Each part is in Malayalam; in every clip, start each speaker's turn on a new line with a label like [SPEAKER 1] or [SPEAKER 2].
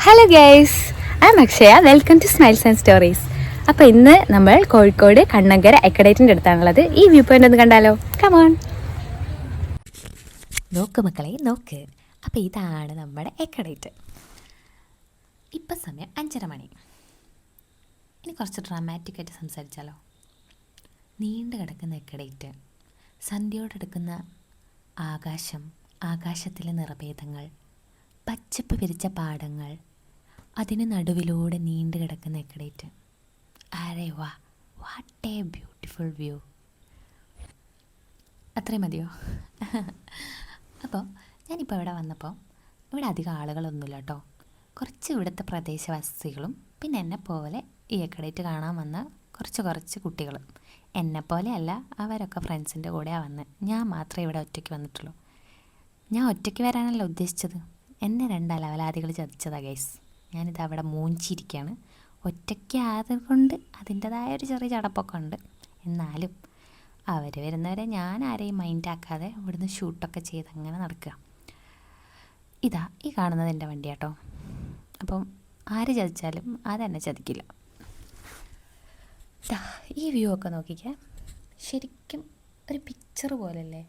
[SPEAKER 1] Hello guys, I am Akshaya. Welcome to smiles and stories. അപ്പോൾ ഇന്ന് നമ്മൾ കോഴിക്കോട് കണ്ണങ്കര എക്കഡേറ്റിൻ്റെ അടുത്താണുള്ളത്. ഈ വ്യൂ പോയിന്റ് ഒന്ന് കണ്ടാലോ? കമോൺ.
[SPEAKER 2] നോക്ക് മക്കളെ നോക്ക്. അപ്പോൾ ഇതാണ് നമ്മുടെ എക്കഡേറ്റ്. ഇപ്പം സമയം 5:30 മണി. ഇനി കുറച്ച് ഡ്രാമാറ്റിക്കായിട്ട് സംസാരിച്ചാലോ? നീണ്ടു കിടക്കുന്ന എക്കഡേറ്റ്, സന്ധ്യയോടെടുക്കുന്ന ആകാശം, ആകാശത്തിലെ നിറഭേദങ്ങൾ, പച്ചപ്പ് വിരിച്ച പാടങ്ങൾ, അതിന് നടുവിലൂടെ നീണ്ടു കിടക്കുന്ന എക്കഡേറ്റ്. അരേ വാ, വാട്ട് എ ബ്യൂട്ടിഫുൾ വ്യൂ. അത്രയും മതിയോ? അപ്പോൾ ഞാനിപ്പോൾ ഇവിടെ വന്നപ്പോൾ ഇവിടെ അധികം ആളുകളൊന്നുമില്ല കേട്ടോ. കുറച്ച് ഇവിടുത്തെ പ്രദേശവാസികളും പിന്നെ എന്നെപ്പോലെ ഈ എക്കഡേറ്റ് കാണാൻ വന്ന കുറച്ച് കുട്ടികളും. എന്നെപ്പോലെ അല്ല, അവരൊക്കെ ഫ്രണ്ട്സിൻ്റെ കൂടെയാണ് വന്നത്. ഞാൻ മാത്രമേ ഇവിടെ ഒറ്റയ്ക്ക് വന്നിട്ടുള്ളൂ. ഞാൻ ഒറ്റയ്ക്ക് വരാനല്ല ഉദ്ദേശിച്ചത്, എന്നെ 2 അലവലാദികൾ ചതിച്ചതാണ് ഗൈസ്. ഞാനിത് അവിടെ മൂഞ്ചിരിക്കുകയാണ്. ഒറ്റയ്ക്ക് ആയതുകൊണ്ട് അതിൻ്റെതായൊരു ചെറിയ ചടപ്പൊക്കെ ഉണ്ട്. എന്നാലും അവർ വരുന്നവരെ ഞാൻ ആരെയും മൈൻഡാക്കാതെ ഇവിടുന്ന് ഷൂട്ടൊക്കെ ചെയ്ത് അങ്ങനെ നടക്കുക. ഇതാ ഈ കാണുന്നത് എൻ്റെ വണ്ടി കേട്ടോ. അപ്പം ആര് ചതിച്ചാലും അതെന്നെ ചതിക്കില്ല. ഈ വ്യൂ ഒക്കെ നോക്കിക്കേ, ശരിക്കും ഒരു പിക്ചർ പോലല്ലേ?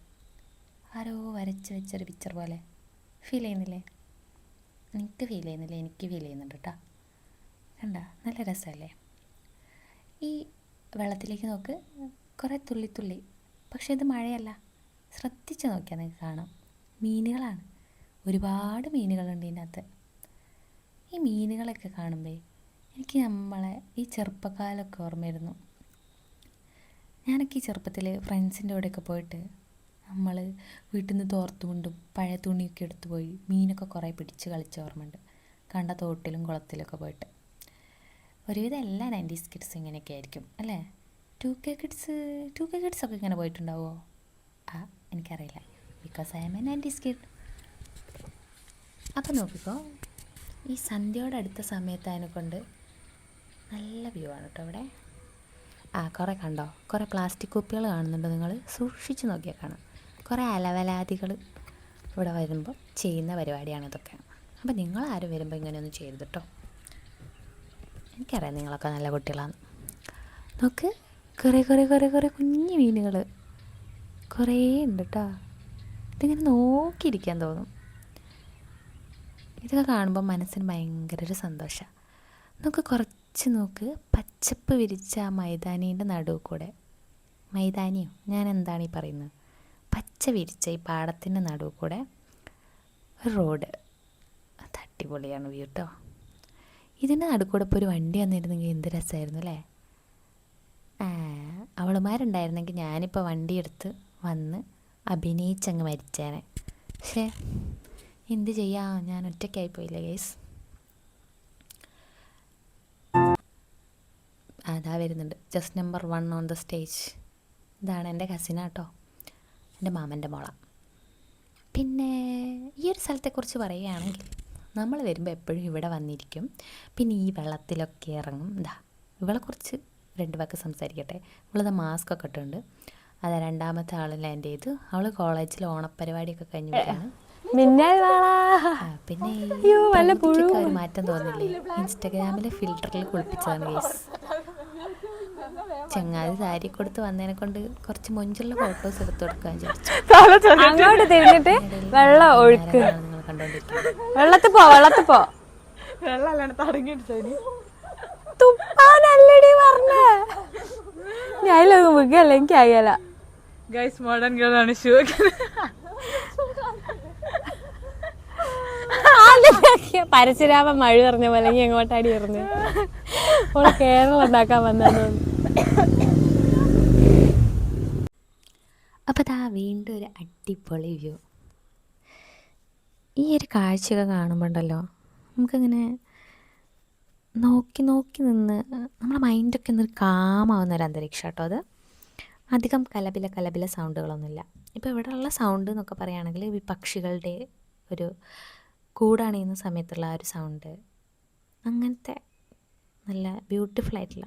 [SPEAKER 2] ആരോ വരച്ച് വെച്ചൊരു പിക്ചർ പോലെ ഫീൽ ചെയ്യുന്നില്ലേ? എനിക്ക് ഫീൽ ചെയ്യുന്നില്ല, എനിക്ക് ഫീൽ ചെയ്യുന്നുണ്ട് കേട്ടോ. കണ്ട, നല്ല രസമല്ലേ? ഈ വെള്ളത്തിലേക്ക് നോക്ക്, കുറേ തുള്ളി. പക്ഷേ ഇത് മഴയല്ല. ശ്രദ്ധിച്ച് നോക്കിയാൽ നിങ്ങൾക്ക് കാണാം, മീനുകളാണ്. ഒരുപാട് മീനുകളുണ്ട് ഇതിനകത്ത്. ഈ മീനുകളൊക്കെ കാണുമ്പോൾ എനിക്ക് നമ്മളെ ഈ ചെറുപ്പക്കാലമൊക്കെ ഓർമ്മ വരുന്നു. ഞാനൊക്കെ ഈ ചെറുപ്പത്തിൽ ഫ്രണ്ട്സിൻ്റെ കൂടെയൊക്കെ പോയിട്ട് നമ്മൾ വീട്ടിൽ നിന്ന് തോർത്തുകൊണ്ടും പഴയ തുണിയൊക്കെ എടുത്തു പോയി മീനൊക്കെ കുറേ പിടിച്ച് കളിച്ച ഓർമ്മയുണ്ട്. കണ്ട തോട്ടിലും കുളത്തിലൊക്കെ പോയിട്ട്. ഒരുവിധം എല്ലാ 90s കിഡ്സും ഇങ്ങനെയൊക്കെ ആയിരിക്കും അല്ലേ? 2K കിഡ്സൊക്കെ ഇങ്ങനെ പോയിട്ടുണ്ടാവുമോ? എനിക്കറിയില്ല, because I M A 90s kid. അപ്പോൾ നോക്കിക്കോ, ഈ സന്ധ്യയോടെ അടുത്ത സമയത്ത് അതിനെക്കൊണ്ട് നല്ല വ്യൂ ആണ് കേട്ടോ ഇവിടെ. കുറേ കണ്ടോ, കുറേ പ്ലാസ്റ്റിക് കുപ്പികൾ കാണുന്നുണ്ടോ? നിങ്ങൾ സൂക്ഷിച്ച് നോക്കിയാൽ കാണാം. കുറേ അലവലാദികൾ ഇവിടെ വരുമ്പോൾ ചെയ്യുന്ന പരിപാടിയാണ് ഇതൊക്കെ. അപ്പോൾ നിങ്ങളാരും വരുമ്പോൾ ഇങ്ങനെയൊന്നും ചെയ്യരുത് കേട്ടോ. എനിക്കറിയാം നിങ്ങളൊക്കെ നല്ല കുട്ടികളാണ്. നോക്ക്, കുറേ കുഞ്ഞു മീനുകൾ കുറേ ഉണ്ട് കേട്ടോ. ഇതിങ്ങനെ നോക്കിയിരിക്കാൻ തോന്നും. ഇതൊക്കെ കാണുമ്പോൾ മനസ്സിന് ഭയങ്കര ഒരു സന്തോഷമാണ്. നോക്ക്, പച്ചപ്പ് വിരിച്ച ആ മൈതാനീൻ്റെ നടുവ് കൂടെ, മൈതാനിയോ ഞാൻ എന്താണ് ഈ പറയുന്നത്, പച്ച വിരിച്ച ഈ പാടത്തിൻ്റെ നടുവ് കൂടെ ഒരു റോഡ്. അത് അടിപൊളിയാണ് വ്യൂ കേട്ടോ. ഇതിൻ്റെ നടുക്കൂടെ ഇപ്പോൾ ഒരു വണ്ടി വന്നിരുന്നെങ്കിൽ എന്ത് രസമായിരുന്നു അല്ലേ? അവളുമാരുണ്ടായിരുന്നെങ്കിൽ ഞാനിപ്പോൾ വണ്ടിയെടുത്ത് വന്ന് അഭിനയിച്ചങ്ങ് മരിച്ചേനെ. പക്ഷേ എന്ത് ചെയ്യാം, ഞാൻ ഒറ്റയ്ക്കായി പോയില്ലേ ഗൈസ്. അതാ വരുന്നുണ്ട് just number 1 on the stage. ഇതാണ് എൻ്റെ കസിനാട്ടോ, എൻ്റെ മാമൻ്റെ മോള. പിന്നെ ഈ ഒരു സ്ഥലത്തെക്കുറിച്ച് പറയുകയാണെങ്കിൽ നമ്മൾ വരുമ്പോൾ എപ്പോഴും ഇവിടെ വന്നിരിക്കും. പിന്നെ ഈ വെള്ളത്തിലൊക്കെ ഇറങ്ങും. ഇവളെക്കുറിച്ച് 2 വാക്ക് സംസാരിക്കട്ടെ. ഇവളത് മാസ്കൊക്കെ ഇട്ടുണ്ട്. അത് 2ാമത്തെ ആൾ ലാൻഡ് ചെയ്തു. അവൾ കോളേജിൽ ഓണപ്പരിപാടിയൊക്കെ കഴിഞ്ഞ് വരികയാണ്. പിന്നെ ഒരു മാറ്റം തോന്നില്ലേ? ഇൻസ്റ്റഗ്രാമിലെ ഫിൽറ്ററിൽ കുളിപ്പിച്ചതാണ് ഗൈസ്. ചങ്ങാതി സാരി കൊടുത്ത് വന്നതിനെ കൊണ്ട് കുറച്ച് മൊഞ്ചുള്ള ഫോട്ടോസ് എടുത്ത് കൊടുക്കാൻ വിചാരിച്ചു.
[SPEAKER 1] അങ്ങോട്ട് തിരിഞ്ഞിട്ട് വെള്ളം ഒഴുക്ക്,
[SPEAKER 2] നിങ്ങൾ കണ്ടോണ്ടിരിക്കുന്നത്.
[SPEAKER 1] വെള്ളത്തിൽ പോ തുപ്പാനല്ലടി പറഞ്ഞ ഞാനിലൊക്കെ മുഖല്ല, എനിക്ക് ആകല.
[SPEAKER 3] ഗൈസ്, മോഡേൺ ഗേൾ ആണ് ഷൂ.
[SPEAKER 1] പരശുരാമൻ മഴ പറഞ്ഞ പോലെ എങ്ങോട്ടാടി പറഞ്ഞു ഓളെ കേരളം ഉണ്ടാക്കാൻ വന്നു.
[SPEAKER 2] അപ്പോൾ വീണ്ടും ഒരു അടിപൊളി വ്യൂ. ഈ ഒരു കാഴ്ചയൊക്കെ കാണുമ്പോണ്ടല്ലോ നമുക്കിങ്ങനെ നോക്കി നിന്ന് നമ്മളെ മൈൻഡൊക്കെ ഒന്ന് കാമാവുന്നൊരു അന്തരീക്ഷം കേട്ടോ. അത് അധികം കലപില സൗണ്ടുകളൊന്നുമില്ല. ഇപ്പോൾ ഇവിടെയുള്ള സൗണ്ട് എന്നൊക്കെ പറയുകയാണെങ്കിൽ ഈ പക്ഷികളുടെ ഒരു കൂടണയുന്ന സമയത്തുള്ള ആ ഒരു സൗണ്ട്, അങ്ങനത്തെ നല്ല ബ്യൂട്ടിഫുൾ ആയിട്ടുള്ള,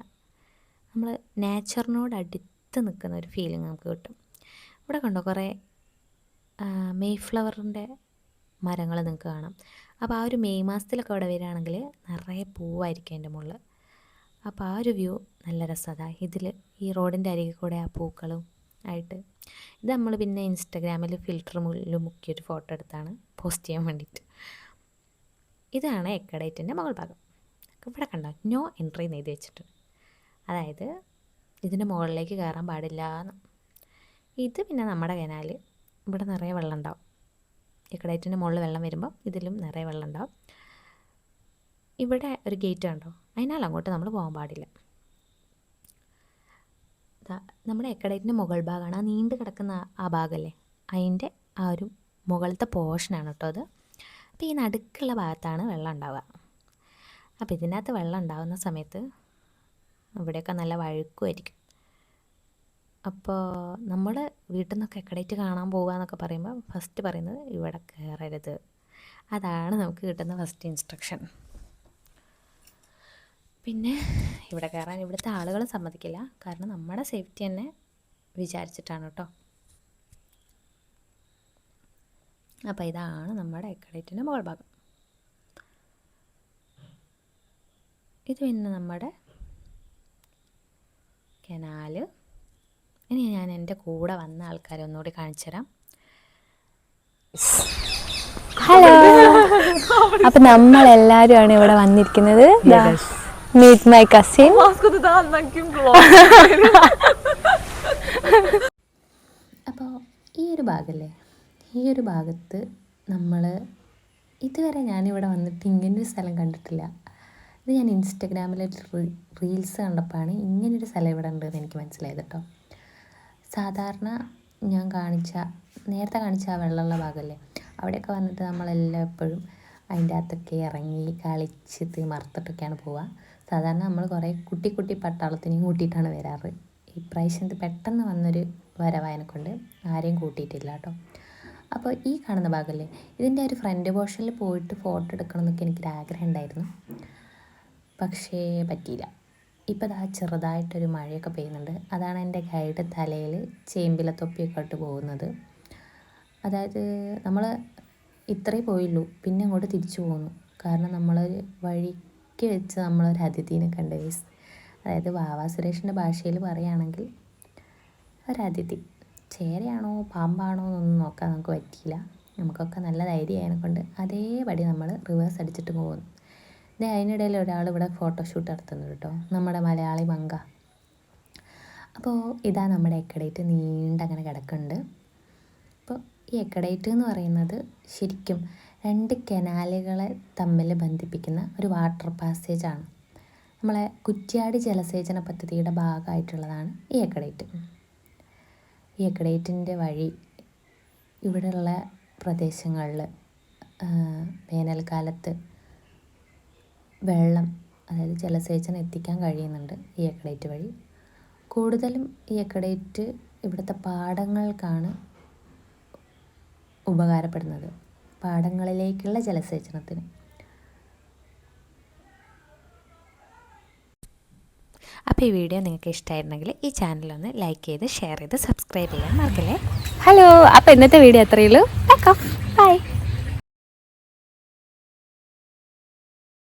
[SPEAKER 2] നമ്മൾ നേച്ചറിനോട് അടുത്ത് നിൽക്കുന്ന ഒരു ഫീലിംഗ് നമുക്ക് കിട്ടും. ഇവിടെ കണ്ടോ കുറേ മെയ്ഫ്ലവറിൻ്റെ മരങ്ങൾ നിങ്ങൾക്ക് കാണാം. അപ്പോൾ ആ ഒരു മെയ് മാസത്തിലൊക്കെ അവിടെ വരികയാണെങ്കിൽ നിറയെ പൂവായിരിക്കും അതിൻ്റെ മുകളിൽ. അപ്പോൾ ആ ഒരു വ്യൂ നല്ല രസമാണ്. ഇതിൽ ഈ റോഡിൻ്റെ അരികിൽ കൂടെ ആ പൂക്കളും ആയിട്ട് ഇത് നമ്മൾ പിന്നെ ഇൻസ്റ്റഗ്രാമിൽ ഫിൽറ്റർ മുക്കിയൊരു ഫോട്ടോ എടുത്താണ് പോസ്റ്റ് ചെയ്യാൻ വേണ്ടിയിട്ട്. ഇതാണ് എക്കഡേറ്റിൻ്റെ മുകൾ ഭാഗം. ഇവിടെ കണ്ടോ നോ എൻട്രി എന്ന് എഴുതി വെച്ചിട്ടുണ്ട്. അതായത് ഇതിൻ്റെ മുകളിലേക്ക് കയറാൻ പാടില്ല എന്ന്. ഇത് പിന്നെ നമ്മുടെ കനാൽ ഇവിടെ നിറയെ വെള്ളം ഉണ്ടാവും. എക്കഡേറ്റിൻ്റെ മുകളിൽ വെള്ളം വരുമ്പോൾ ഇതിലും നിറയെ വെള്ളം ഉണ്ടാവും. ഇവിടെ ഒരു ഗേറ്റ് കണ്ടോ, അതിനാൽ അങ്ങോട്ട് നമ്മൾ പോകാൻ പാടില്ല. നമ്മുടെ എക്കഡേറ്റിൻ്റെ മുകൾ ഭാഗമാണ് ആ നീണ്ടു കിടക്കുന്ന ആ ഭാഗമല്ലേ, അതിൻ്റെ ആ ഒരു മുകളിലത്തെ പോർഷനാണ് കേട്ടോ അത്. അപ്പോൾ ഈ നടുക്കുള്ള ഭാഗത്താണ് വെള്ളം ഉണ്ടാവുക. അപ്പോൾ ഇതിനകത്ത് വെള്ളം ഉണ്ടാകുന്ന സമയത്ത് ഇവിടെയൊക്കെ നല്ല വഴുക്കുമായിരിക്കും. അപ്പോൾ നമ്മൾ വീട്ടിൽ നിന്നൊക്കെ എക്കഡേറ്റ് കാണാൻ പോകുക എന്നൊക്കെ പറയുമ്പോൾ ഫസ്റ്റ് പറയുന്നത് ഇവിടെ കയറരുത്. അതാണ് നമുക്ക് കിട്ടുന്ന ഫസ്റ്റ് ഇൻസ്ട്രക്ഷൻ. പിന്നെ ഇവിടെ കയറാൻ ഇവിടുത്തെ ആളുകൾ സമ്മതിക്കില്ല, കാരണം നമ്മുടെ സേഫ്റ്റി തന്നെ വിചാരിച്ചിട്ടാണ് കേട്ടോ. അപ്പോൾ ഇതാണ് നമ്മുടെ എക്കഡേറ്റിൻ്റെ മുകൾ ഭാഗം. ഇത് പിന്നെ നമ്മുടെ കനാല്. ഇനി ഞാൻ എൻ്റെ കൂടെ വന്ന ആൾക്കാരെ ഒന്നുകൂടി കാണിച്ചു തരാം.
[SPEAKER 1] ഹലോ, അപ്പൊ നമ്മളെല്ലാരും ഇവിടെ വന്നിരിക്കുന്നത്. Meet my cousin.
[SPEAKER 2] അപ്പോൾ ഈ ഒരു ഭാഗമല്ലേ, ഈ ഒരു ഭാഗത്ത് നമ്മൾ ഇതുവരെ ഞാനിവിടെ വന്നിട്ട് ഇങ്ങനൊരു സ്ഥലം കണ്ടിട്ടില്ല. ഇത് ഞാൻ ഇൻസ്റ്റഗ്രാമിൽ റീൽസ് കണ്ടപ്പോഴാണ് ഇങ്ങനൊരു സ്ഥലം ഇവിടെ ഉണ്ടെന്ന് എനിക്ക് മനസ്സിലായത് കേട്ടോ. സാധാരണ ഞാൻ നേരത്തെ കാണിച്ച ആ വെള്ളമുള്ള ഭാഗമല്ലേ, അവിടെയൊക്കെ വന്നിട്ട് നമ്മളെല്ലാം എപ്പോഴും അതിൻ്റെ അകത്തൊക്കെ ഇറങ്ങി കളിച്ച് തിമർത്തിട്ടൊക്കെയാണ് പോവുക. സാധാരണ നമ്മൾ കുറേ കുട്ടി പട്ടാളത്തിനെയും കൂട്ടിയിട്ടാണ് വരാറ്. ഇപ്രാവശ്യം ഇത് പെട്ടെന്ന് വന്നൊരു വരവായനെ കൊണ്ട് ആരെയും കൂട്ടിയിട്ടില്ല കേട്ടോ. അപ്പോൾ ഈ കാണുന്ന ഭാഗമല്ലേ, ഇതിൻ്റെ ഒരു ഫ്രണ്ട് പോർഷനിൽ പോയിട്ട് ഫോട്ടോ എടുക്കണം എന്നൊക്കെ എനിക്കൊരാഗ്രഹം ഉണ്ടായിരുന്നു, പക്ഷേ പറ്റിയില്ല. ഇപ്പോൾ ഇതാ ചെറുതായിട്ടൊരു മഴയൊക്കെ പെയ്യുന്നുണ്ട്. അതാണ് എൻ്റെ ഗൈഡ് തലയിൽ ചേമ്പില തൊപ്പിയൊക്കെ ഇട്ട് പോകുന്നത്. അതായത് നമ്മൾ ഇത്രേ പോയുള്ളൂ, പിന്നെ അങ്ങോട്ട് തിരിച്ചു പോകുന്നു. കാരണം നമ്മളൊരു വഴിക്ക് വെച്ച് നമ്മളൊരു അതിഥീനെ കണ്ട്. അതായത് വാവാ സുരേഷിൻ്റെ ഭാഷയിൽ പറയുകയാണെങ്കിൽ ഒരതിഥി. ചേരയാണോ പാമ്പാണോ എന്നൊന്നും നോക്കാൻ നമുക്ക് പറ്റിയില്ല. നമുക്കൊക്കെ നല്ല ധൈര്യമായതിനെ കൊണ്ട് അതേപടി നമ്മൾ റിവേഴ്സ് അടിച്ചിട്ട് പോകുന്നു. അതിനിടയിൽ ഒരാൾ ഇവിടെ ഫോട്ടോഷൂട്ട് നടത്തുന്നുണ്ട് കേട്ടോ, നമ്മുടെ മലയാളി മങ്ക. അപ്പോൾ ഇതാ നമ്മുടെ എക്കഡേറ്റ് നീണ്ടങ്ങനെ കിടക്കുന്നുണ്ട്. അപ്പോൾ ഈ എക്കഡേറ്റ് എന്ന് പറയുന്നത് ശരിക്കും 2 കനാലുകളെ തമ്മിൽ ബന്ധിപ്പിക്കുന്ന ഒരു വാട്ടർ പാസേജാണ്. നമ്മളെ കുറ്റ്യാടി ജലസേചന പദ്ധതിയുടെ ഭാഗമായിട്ടുള്ളതാണ് ഈ എക്കഡേറ്റ്. ഈ എക്കഡേറ്റിൻ്റെ വഴി ഇവിടെയുള്ള പ്രദേശങ്ങളിൽ വേനൽക്കാലത്ത് വെള്ളം, അതായത് ജലസേചനം എത്തിക്കാൻ കഴിയുന്നുണ്ട് ഈ എക്കഡേറ്റ് വഴി. കൂടുതലും ഈ എക്കഡേറ്റ് ഇവിടുത്തെ പാടങ്ങൾക്കാണ് ഉപകാരപ്പെടുന്നത്, പാടങ്ങളിലേക്കുള്ള ജലസേചനത്തിന്. അപ്പോൾ ഈ വീഡിയോ നിങ്ങൾക്ക് ഇഷ്ടമായിരുന്നെങ്കിൽ ഈ ചാനലൊന്ന് ലൈക്ക് ചെയ്ത് ഷെയർ ചെയ്ത് സബ്സ്ക്രൈബ് ചെയ്യാൻ മറക്കല്ലേ.
[SPEAKER 1] ഹലോ, അപ്പോൾ ഇന്നത്തെ വീഡിയോ അത്രയേ ഉള്ളൂ.